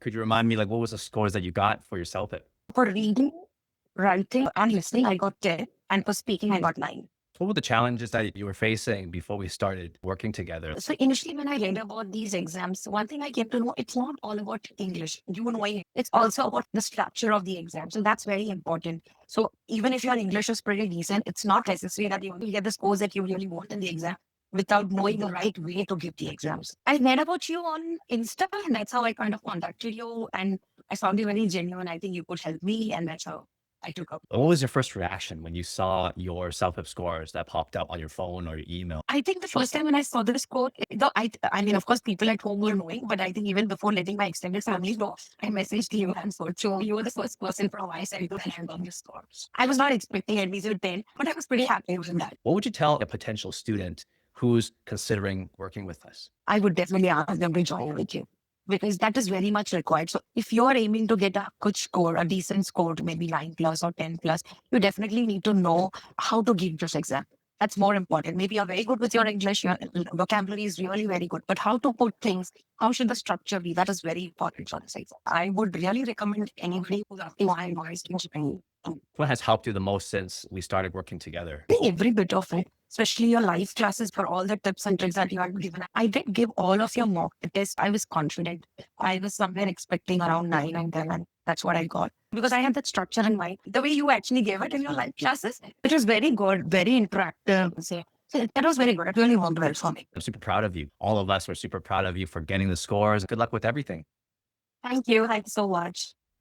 Could you remind me, like, what was the scores that you got for your CELPIP? For reading, writing, and listening, I got 10. And for speaking, I got 9. What were the challenges that you were facing before we started working together? So initially, when I read about these exams, one thing I came to know, it's not all about English. You knowing it. It's also about the structure of the exam. So that's very important. So even if your English is pretty decent, it's not necessary that you will get the scores that you really want in the exam without knowing the right way to give the exams. I read about you on Insta, and that's how I kind of contacted you. And I found you very genuine. I think you could help me, and that's how I took up. What was your first reaction when you saw your CELPIP scores that popped up on your phone or your email? I think the first time when I saw this quote, though I mean, of course, people at home were knowing, but I think even before letting my extended family know, I messaged you and so you were the first person from my side to hand on your score. I was not expecting at least a 10, but I was pretty happy with that. What would you tell a potential student who's considering working with us? I would definitely ask them to join with you because that is very much required. So if you're aiming to get a good score, a decent score, to maybe 9 plus or 10 plus, you definitely need to know how to give this exam. That's more important. Maybe you're very good with your English, your vocabulary is really very good, but how to put things, how should the structure be? That is very important for this exam. I would really recommend anybody who's asking my advice to join. What has helped you the most since we started working together? I think every bit of it, especially your live classes for all the tips and tricks that you have given. I did give all of your mock tests. I was confident. I was somewhere expecting around 9 and 10, and that's what I got. Because I had that structure in mind. The way you actually gave it in your live classes, it was very good, very interactive. So that was very good. It really worked well for me. I'm super proud of you. All of us were super proud of you for getting the scores. Good luck with everything. Thank you. Thank you so much.